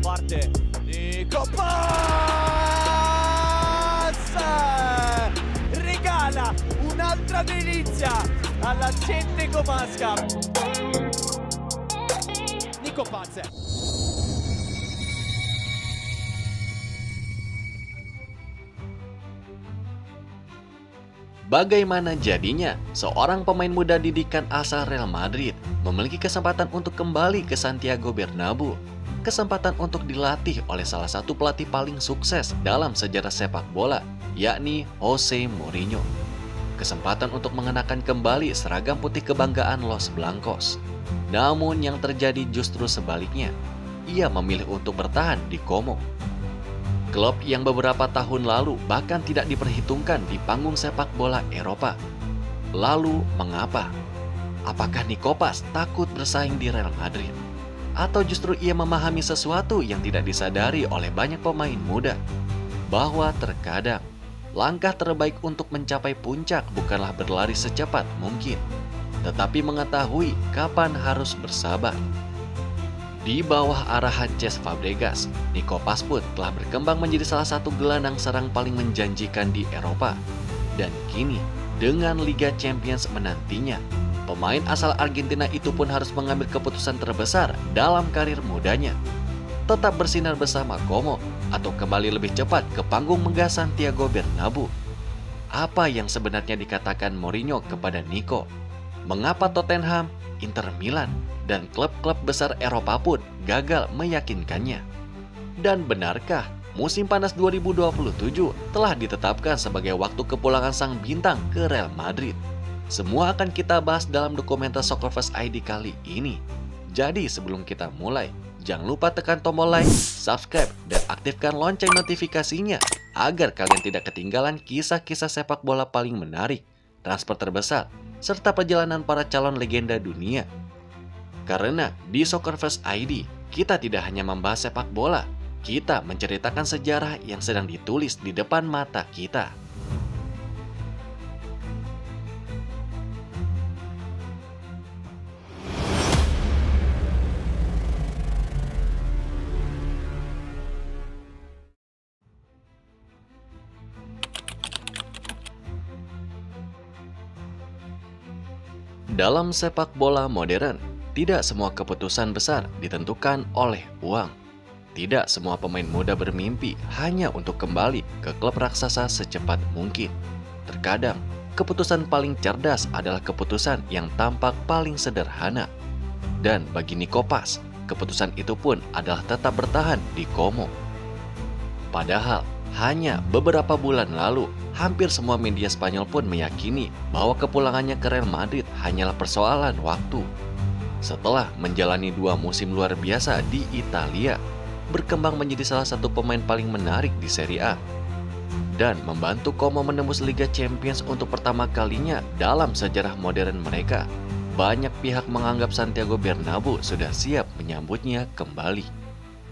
Parte Nico Paz! Regala un'altra delizia alla gente comasca. Nico Paz. Bagaimana jadinya seorang pemain muda didikan asal Real Madrid memiliki kesempatan untuk kembali ke Santiago Bernabeu, kesempatan untuk dilatih oleh salah satu pelatih paling sukses dalam sejarah sepak bola, yakni Jose Mourinho. Kesempatan untuk mengenakan kembali seragam putih kebanggaan Los Blancos. Namun yang terjadi justru sebaliknya, ia memilih untuk bertahan di Como. Klub yang beberapa tahun lalu bahkan tidak diperhitungkan di panggung sepak bola Eropa. Lalu mengapa? Apakah Nico Paz takut bersaing di Real Madrid? Atau justru ia memahami sesuatu yang tidak disadari oleh banyak pemain muda? Bahwa terkadang langkah terbaik untuk mencapai puncak bukanlah berlari secepat mungkin, tetapi mengetahui kapan harus bersabar. Di bawah arahan Cesc Fabregas, Nico Paz pun telah berkembang menjadi salah satu gelandang serang paling menjanjikan di Eropa. Dan kini, dengan Liga Champions menantinya, pemain asal Argentina itu pun harus mengambil keputusan terbesar dalam karir mudanya. Tetap bersinar bersama Como, atau kembali lebih cepat ke panggung megah Santiago Bernabeu. Apa yang sebenarnya dikatakan Mourinho kepada Nico? Mengapa Tottenham, Inter Milan, dan klub-klub besar Eropa pun gagal meyakinkannya? Dan benarkah musim panas 2027 telah ditetapkan sebagai waktu kepulangan sang bintang ke Real Madrid? Semua akan kita bahas dalam dokumenter Soccerverse ID kali ini. Jadi sebelum kita mulai, jangan lupa tekan tombol like, subscribe, dan aktifkan lonceng notifikasinya agar kalian tidak ketinggalan kisah-kisah sepak bola paling menarik, transfer terbesar, serta perjalanan para calon legenda dunia. Karena di Soccerverse ID, kita tidak hanya membahas sepak bola, kita menceritakan sejarah yang sedang ditulis di depan mata kita. Dalam sepak bola modern, tidak semua keputusan besar ditentukan oleh uang. Tidak semua pemain muda bermimpi hanya untuk kembali ke klub raksasa secepat mungkin. Terkadang, keputusan paling cerdas adalah keputusan yang tampak paling sederhana. Dan bagi Nico Paz, keputusan itu pun adalah tetap bertahan di Como. Padahal, hanya beberapa bulan lalu, hampir semua media Spanyol pun meyakini bahwa kepulangannya ke Real Madrid hanyalah persoalan waktu. Setelah menjalani 2 musim luar biasa di Italia, berkembang menjadi salah satu pemain paling menarik di Serie A, dan membantu Como menembus Liga Champions untuk pertama kalinya dalam sejarah modern mereka, banyak pihak menganggap Santiago Bernabeu sudah siap menyambutnya kembali.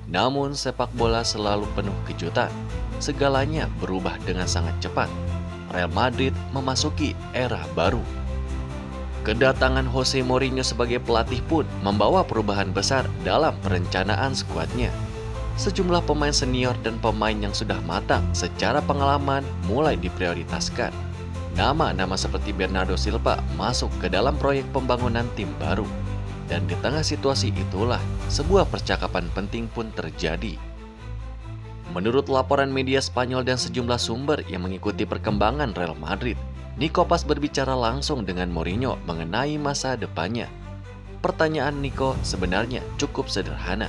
Namun sepak bola selalu penuh kejutan, segalanya berubah dengan sangat cepat. Real Madrid memasuki era baru. Kedatangan Jose Mourinho sebagai pelatih pun membawa perubahan besar dalam perencanaan skuadnya. Sejumlah pemain senior dan pemain yang sudah matang secara pengalaman mulai diprioritaskan. Nama-nama seperti Bernardo Silva masuk ke dalam proyek pembangunan tim baru. Dan di tengah situasi itulah, sebuah percakapan penting pun terjadi. Menurut laporan media Spanyol dan sejumlah sumber yang mengikuti perkembangan Real Madrid, Nico Paz berbicara langsung dengan Mourinho mengenai masa depannya. Pertanyaan Nico sebenarnya cukup sederhana.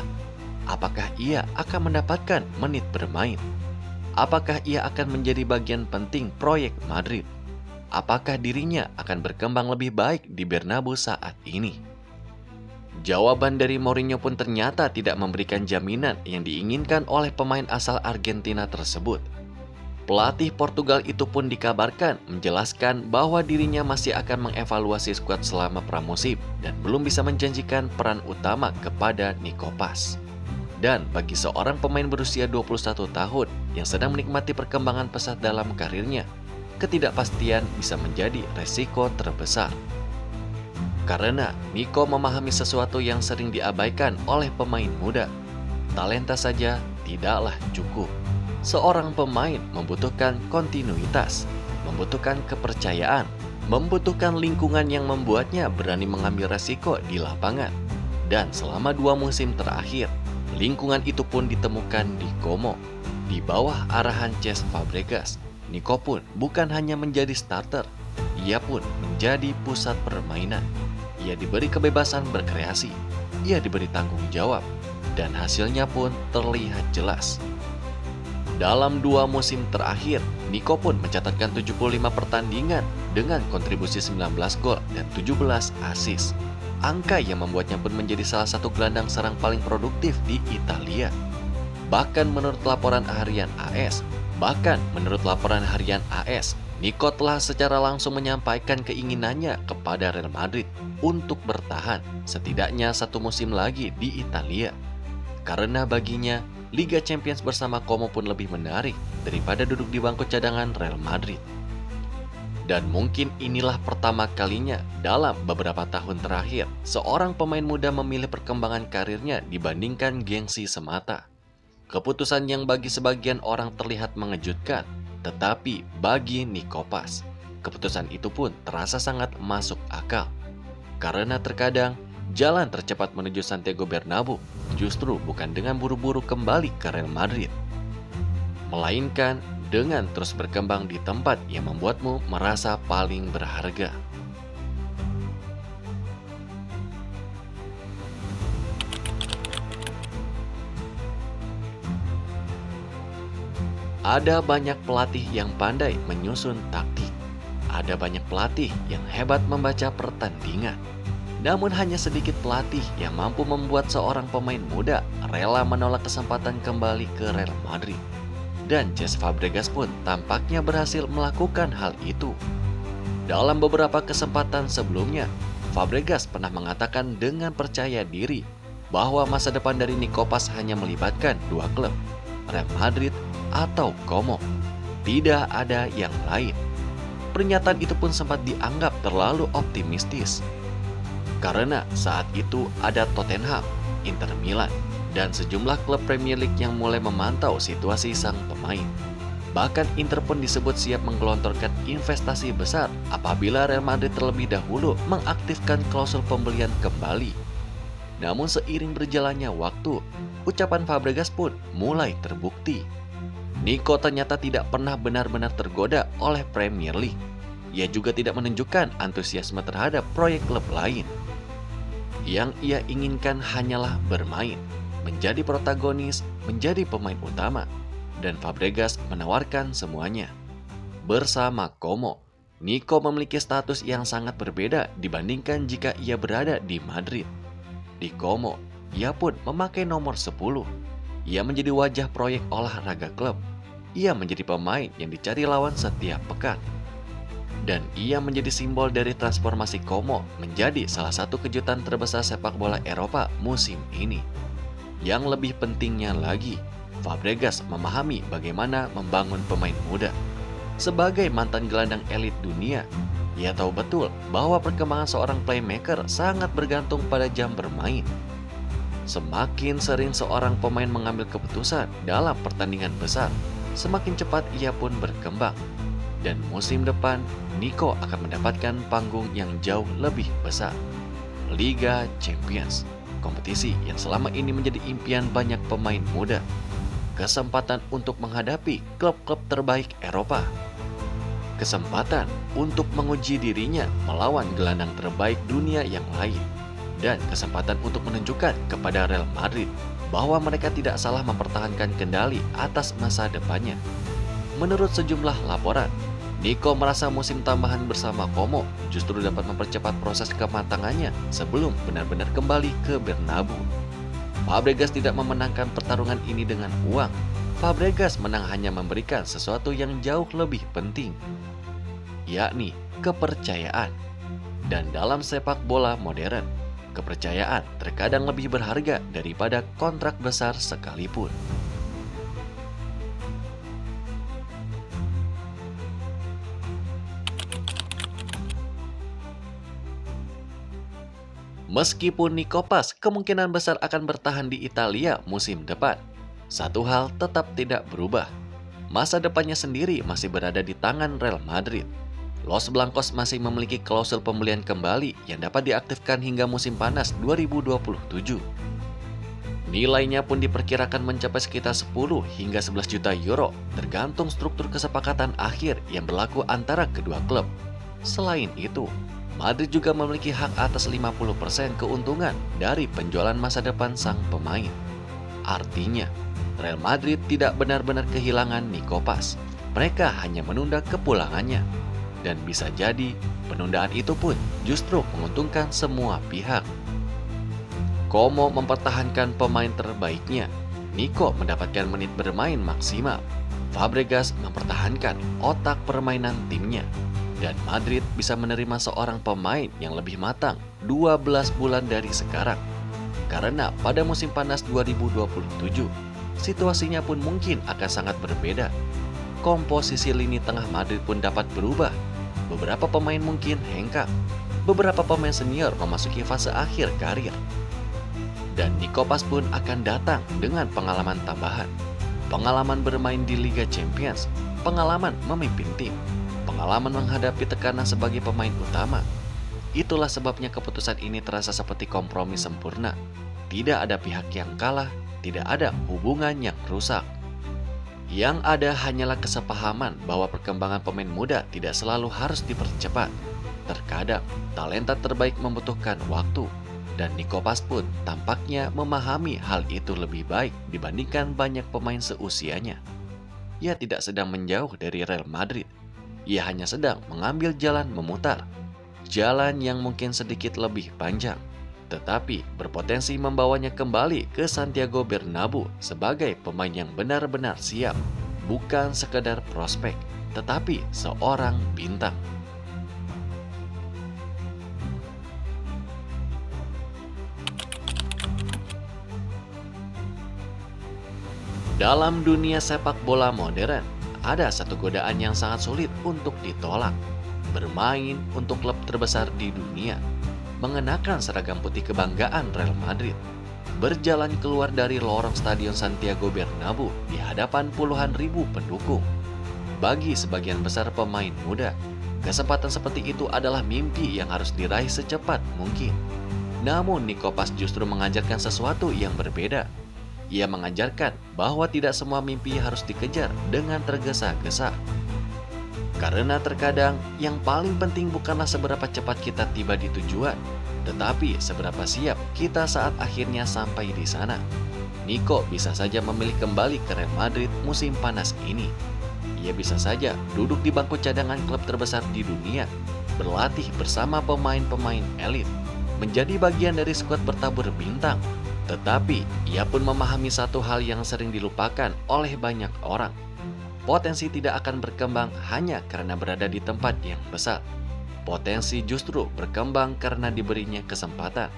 Apakah ia akan mendapatkan menit bermain? Apakah ia akan menjadi bagian penting proyek Madrid? Apakah dirinya akan berkembang lebih baik di Bernabeu saat ini? Jawaban dari Mourinho pun ternyata tidak memberikan jaminan yang diinginkan oleh pemain asal Argentina tersebut. Pelatih Portugal itu pun dikabarkan menjelaskan bahwa dirinya masih akan mengevaluasi skuad selama pramusim dan belum bisa menjanjikan peran utama kepada Nico Paz. Dan bagi seorang pemain berusia 21 tahun yang sedang menikmati perkembangan pesat dalam karirnya, ketidakpastian bisa menjadi resiko terbesar. Karena Nico memahami sesuatu yang sering diabaikan oleh pemain muda. talenta saja tidaklah cukup. Seorang pemain membutuhkan kontinuitas, membutuhkan kepercayaan, membutuhkan lingkungan yang membuatnya berani mengambil resiko di lapangan. Dan selama 2 musim terakhir, lingkungan itu pun ditemukan di Como. Di bawah arahan Cesc Fabregas, Nico pun bukan hanya menjadi starter, ia pun menjadi pusat permainan. Ia diberi kebebasan berkreasi, ia diberi tanggung jawab, dan hasilnya pun terlihat jelas. Dalam 2 musim terakhir, Nico pun mencatatkan 75 pertandingan dengan kontribusi 19 gol dan 17 assist. Angka yang membuatnya pun menjadi salah satu gelandang serang paling produktif di Italia. Bahkan menurut laporan harian AS, Nico telah secara langsung menyampaikan keinginannya kepada Real Madrid untuk bertahan setidaknya 1 musim lagi di Italia. Karena baginya, Liga Champions bersama Como pun lebih menarik daripada duduk di bangku cadangan Real Madrid. Dan mungkin inilah pertama kalinya dalam beberapa tahun terakhir seorang pemain muda memilih perkembangan karirnya dibandingkan gengsi semata. Keputusan yang bagi sebagian orang terlihat mengejutkan, tetapi bagi Nico pas, keputusan itu pun terasa sangat masuk akal. Karena terkadang jalan tercepat menuju Santiago Bernabeu justru bukan dengan buru-buru kembali ke Real Madrid, melainkan dengan terus berkembang di tempat yang membuatmu merasa paling berharga. Ada banyak pelatih yang pandai menyusun taktik. Ada banyak pelatih yang hebat membaca pertandingan. Namun hanya sedikit pelatih yang mampu membuat seorang pemain muda rela menolak kesempatan kembali ke Real Madrid. Dan Cesc Fabregas pun tampaknya berhasil melakukan hal itu. Dalam beberapa kesempatan sebelumnya, Fabregas pernah mengatakan dengan percaya diri bahwa masa depan dari Nico Pas hanya melibatkan 2 klub, Real Madrid atau Como. Tidak ada yang lain. Pernyataan itu pun sempat dianggap terlalu optimistis. Karena saat itu ada Tottenham, Inter Milan, dan sejumlah klub Premier League yang mulai memantau situasi sang pemain. Bahkan Inter pun disebut siap menggelontorkan investasi besar apabila Real Madrid terlebih dahulu mengaktifkan klausul pembelian kembali. Namun seiring berjalannya waktu, ucapan Fabregas pun mulai terbukti. Nico ternyata tidak pernah benar-benar tergoda oleh Premier League. Ia juga tidak menunjukkan antusiasme terhadap proyek klub lain. Yang ia inginkan hanyalah bermain, menjadi protagonis, menjadi pemain utama, dan Fabregas menawarkan semuanya. Bersama Como, Nico memiliki status yang sangat berbeda dibandingkan jika ia berada di Madrid. Di Como, ia pun memakai nomor 10. Ia menjadi wajah proyek olahraga klub. Ia menjadi pemain yang dicari lawan setiap pekan. Dan ia menjadi simbol dari transformasi Como menjadi salah satu kejutan terbesar sepak bola Eropa musim ini. Yang lebih pentingnya lagi, Fabregas memahami bagaimana membangun pemain muda. Sebagai mantan gelandang elit dunia, ia tahu betul bahwa perkembangan seorang playmaker sangat bergantung pada jam bermain. Semakin sering seorang pemain mengambil keputusan dalam pertandingan besar, semakin cepat ia pun berkembang. Dan musim depan, Nico akan mendapatkan panggung yang jauh lebih besar. Liga Champions, kompetisi yang selama ini menjadi impian banyak pemain muda. Kesempatan untuk menghadapi klub-klub terbaik Eropa. Kesempatan untuk menguji dirinya melawan gelandang terbaik dunia yang lain. Dan kesempatan untuk menunjukkan kepada Real Madrid bahwa mereka tidak salah mempertahankan kendali atas masa depannya. Menurut sejumlah laporan, Nico merasa musim tambahan bersama Como justru dapat mempercepat proses kematangannya sebelum benar-benar kembali ke Bernabeu. Fabregas tidak memenangkan pertarungan ini dengan uang. Fabregas menang hanya memberikan sesuatu yang jauh lebih penting, yakni kepercayaan. Dan dalam sepak bola modern, kepercayaan terkadang lebih berharga daripada kontrak besar sekalipun. Meskipun Nikopas kemungkinan besar akan bertahan di Italia musim depan, satu hal tetap tidak berubah. Masa depannya sendiri masih berada di tangan Real Madrid. Los Blancos masih memiliki klausul pembelian kembali yang dapat diaktifkan hingga musim panas 2027. Nilainya pun diperkirakan mencapai sekitar 10 hingga 11 juta euro, tergantung struktur kesepakatan akhir yang berlaku antara kedua klub. Selain itu, Madrid juga memiliki hak atas 50% keuntungan dari penjualan masa depan sang pemain. Artinya, Real Madrid tidak benar-benar kehilangan Nikopas. Mereka hanya menunda kepulangannya. Dan bisa jadi, penundaan itu pun justru menguntungkan semua pihak. Como mempertahankan pemain terbaiknya. Nico mendapatkan menit bermain maksimal. Fabregas mempertahankan otak permainan timnya. Dan Madrid bisa menerima seorang pemain yang lebih matang 12 bulan dari sekarang. Karena pada musim panas 2027, situasinya pun mungkin akan sangat berbeda. Komposisi lini tengah Madrid pun dapat berubah. Beberapa pemain mungkin hengkang. Beberapa pemain senior memasuki fase akhir karir. Dan Nikopas pun akan datang dengan pengalaman tambahan. Pengalaman bermain di Liga Champions, pengalaman memimpin tim, pengalaman menghadapi tekanan sebagai pemain utama. Itulah sebabnya keputusan ini terasa seperti kompromi sempurna. Tidak ada pihak yang kalah, tidak ada hubungan yang rusak. Yang ada hanyalah kesepahaman bahwa perkembangan pemain muda tidak selalu harus dipercepat. Terkadang, talenta terbaik membutuhkan waktu. Dan Nikopas pun tampaknya memahami hal itu lebih baik dibandingkan banyak pemain seusianya. Ia tidak sedang menjauh dari Real Madrid. Ia hanya sedang mengambil jalan memutar. Jalan yang mungkin sedikit lebih panjang, tetapi berpotensi membawanya kembali ke Santiago Bernabeu sebagai pemain yang benar-benar siap. Bukan sekedar prospek, tetapi seorang bintang. Dalam dunia sepak bola modern, ada satu godaan yang sangat sulit untuk ditolak. Bermain untuk klub terbesar di dunia, mengenakan seragam putih kebanggaan Real Madrid, berjalan keluar dari lorong Stadion Santiago Bernabeu di hadapan puluhan ribu pendukung. Bagi sebagian besar pemain muda, kesempatan seperti itu adalah mimpi yang harus diraih secepat mungkin. Namun Nikopas justru mengajarkan sesuatu yang berbeda. Ia mengajarkan bahwa tidak semua mimpi harus dikejar dengan tergesa-gesa. Karena terkadang yang paling penting bukanlah seberapa cepat kita tiba di tujuan, tetapi seberapa siap kita saat akhirnya sampai di sana. Nico bisa saja memilih kembali ke Real Madrid musim panas ini. Ia bisa saja duduk di bangku cadangan klub terbesar di dunia, berlatih bersama pemain-pemain elit, menjadi bagian dari skuad bertabur bintang. Tetapi, ia pun memahami satu hal yang sering dilupakan oleh banyak orang. Potensi tidak akan berkembang hanya karena berada di tempat yang besar. Potensi justru berkembang karena diberinya kesempatan,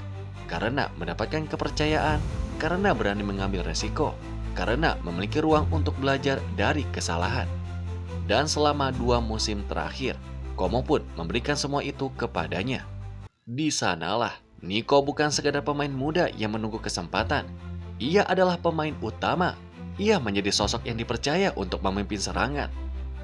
karena mendapatkan kepercayaan, karena berani mengambil resiko, karena memiliki ruang untuk belajar dari kesalahan. Dan selama 2 musim terakhir, Como pun memberikan semua itu kepadanya. Di sanalah Nico bukan sekadar pemain muda yang menunggu kesempatan. Ia adalah pemain utama. Ia menjadi sosok yang dipercaya untuk memimpin serangan.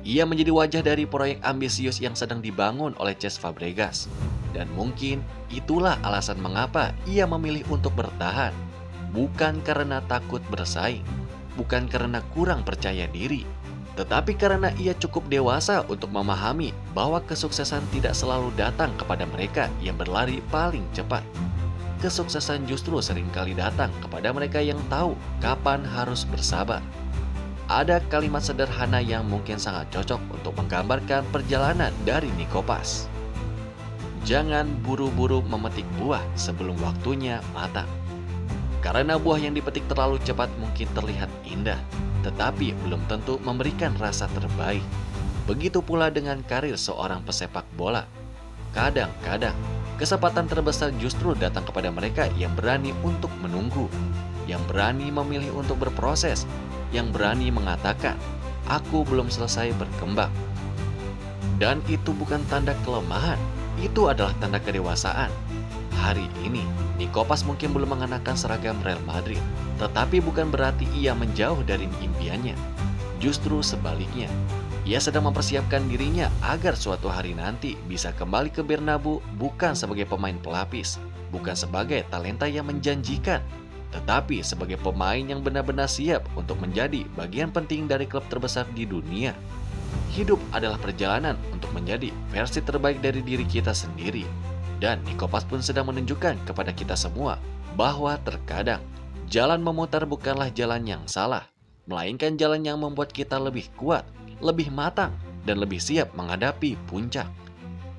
Ia menjadi wajah dari proyek ambisius yang sedang dibangun oleh Cesc Fabregas. Dan mungkin itulah alasan mengapa ia memilih untuk bertahan. Bukan karena takut bersaing, bukan karena kurang percaya diri, tetapi karena ia cukup dewasa untuk memahami bahwa kesuksesan tidak selalu datang kepada mereka yang berlari paling cepat. Kesuksesan justru seringkali datang kepada mereka yang tahu kapan harus bersabar. Ada kalimat sederhana yang mungkin sangat cocok untuk menggambarkan perjalanan dari Nikopas. Jangan buru-buru memetik buah sebelum waktunya matang. Karena buah yang dipetik terlalu cepat mungkin terlihat indah, tetapi belum tentu memberikan rasa terbaik. Begitu pula dengan karir seorang pesepak bola. Kadang-kadang, kesempatan terbesar justru datang kepada mereka yang berani untuk menunggu, yang berani memilih untuk berproses, yang berani mengatakan, "Aku belum selesai berkembang." Dan itu bukan tanda kelemahan, itu adalah tanda kedewasaan. hari ini, Nico Paz mungkin belum mengenakan seragam Real Madrid, tetapi bukan berarti ia menjauh dari impiannya. Justru sebaliknya, ia sedang mempersiapkan dirinya agar suatu hari nanti bisa kembali ke Bernabeu bukan sebagai pemain pelapis, bukan sebagai talenta yang menjanjikan, tetapi sebagai pemain yang benar-benar siap untuk menjadi bagian penting dari klub terbesar di dunia. Hidup adalah perjalanan untuk menjadi versi terbaik dari diri kita sendiri. Dan Nico Paz pun sedang menunjukkan kepada kita semua bahwa terkadang jalan memutar bukanlah jalan yang salah, melainkan jalan yang membuat kita lebih kuat, lebih matang, dan lebih siap menghadapi puncak.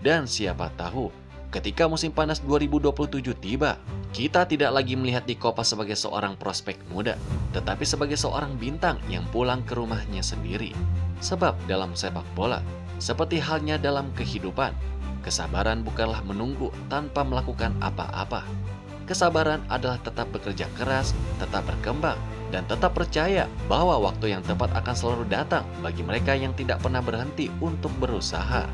Dan siapa tahu, ketika musim panas 2027 tiba, kita tidak lagi melihat Nico Paz sebagai seorang prospek muda, tetapi sebagai seorang bintang yang pulang ke rumahnya sendiri. Sebab dalam sepak bola, seperti halnya dalam kehidupan, kesabaran bukanlah menunggu tanpa melakukan apa-apa. Kesabaran adalah tetap bekerja keras, tetap berkembang, dan tetap percaya bahwa waktu yang tepat akan selalu datang bagi mereka yang tidak pernah berhenti untuk berusaha.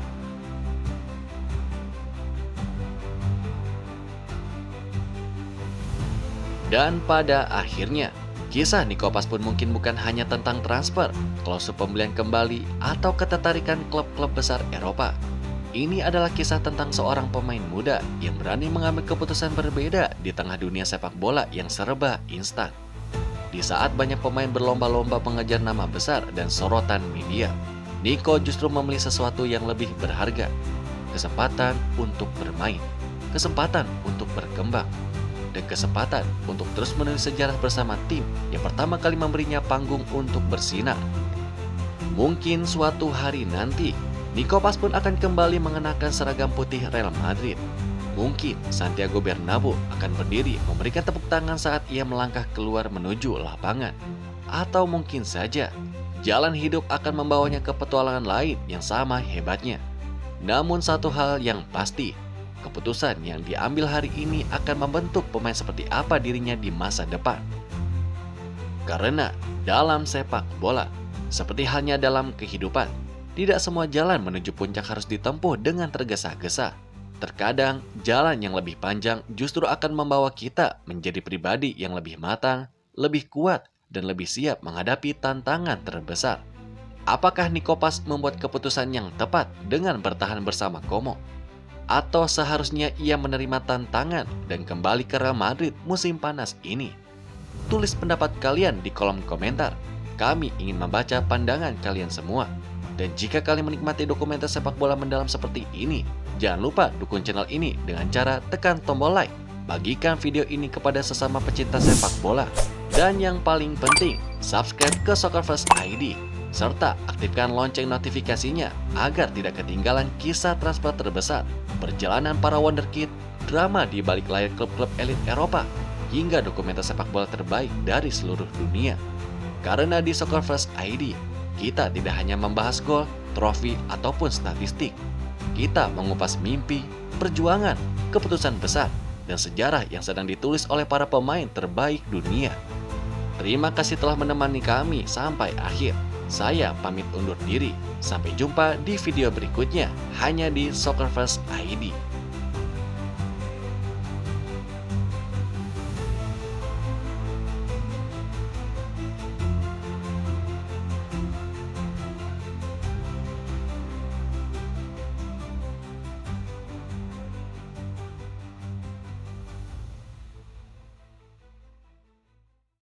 Dan pada akhirnya, kisah Nico Paz pun mungkin bukan hanya tentang transfer, klausul pembelian kembali, atau ketertarikan klub-klub besar Eropa. Ini adalah kisah tentang seorang pemain muda yang berani mengambil keputusan berbeda di tengah dunia sepak bola yang serba instan. Di saat banyak pemain berlomba-lomba mengejar nama besar dan sorotan media, Nico justru memilih sesuatu yang lebih berharga. Kesempatan untuk bermain, kesempatan untuk berkembang, dan kesempatan untuk terus menulis sejarah bersama tim yang pertama kali memberinya panggung untuk bersinar. Mungkin suatu hari nanti, Nico Paz pun akan kembali mengenakan seragam putih Real Madrid. Mungkin Santiago Bernabeu akan berdiri memberikan tepuk tangan saat ia melangkah keluar menuju lapangan. Atau mungkin saja, jalan hidup akan membawanya ke petualangan lain yang sama hebatnya. Namun satu hal yang pasti, keputusan yang diambil hari ini akan membentuk pemain seperti apa dirinya di masa depan. Karena dalam sepak bola, seperti halnya dalam kehidupan, tidak semua jalan menuju puncak harus ditempuh dengan tergesa-gesa. Terkadang, jalan yang lebih panjang justru akan membawa kita menjadi pribadi yang lebih matang, lebih kuat, dan lebih siap menghadapi tantangan terbesar. Apakah Nico Paz membuat keputusan yang tepat dengan bertahan bersama Como? Atau seharusnya ia menerima tantangan dan kembali ke Real Madrid musim panas ini? Tulis pendapat kalian di kolom komentar. Kami ingin membaca pandangan kalian semua. Dan jika kalian menikmati dokumenter sepak bola mendalam seperti ini, jangan lupa dukung channel ini dengan cara tekan tombol like, bagikan video ini kepada sesama pecinta sepak bola, dan yang paling penting, subscribe ke Soccerverse ID, serta aktifkan lonceng notifikasinya agar tidak ketinggalan kisah transfer terbesar, perjalanan para wonderkid, drama di balik layar klub-klub elit Eropa, hingga dokumenter sepak bola terbaik dari seluruh dunia. Karena di Soccerverse ID, kita tidak hanya membahas gol, trofi, ataupun statistik. Kita mengupas mimpi, perjuangan, keputusan besar, dan sejarah yang sedang ditulis oleh para pemain terbaik dunia. Terima kasih telah menemani kami sampai akhir. Saya pamit undur diri. Sampai jumpa di video berikutnya hanya di Soccerverse ID.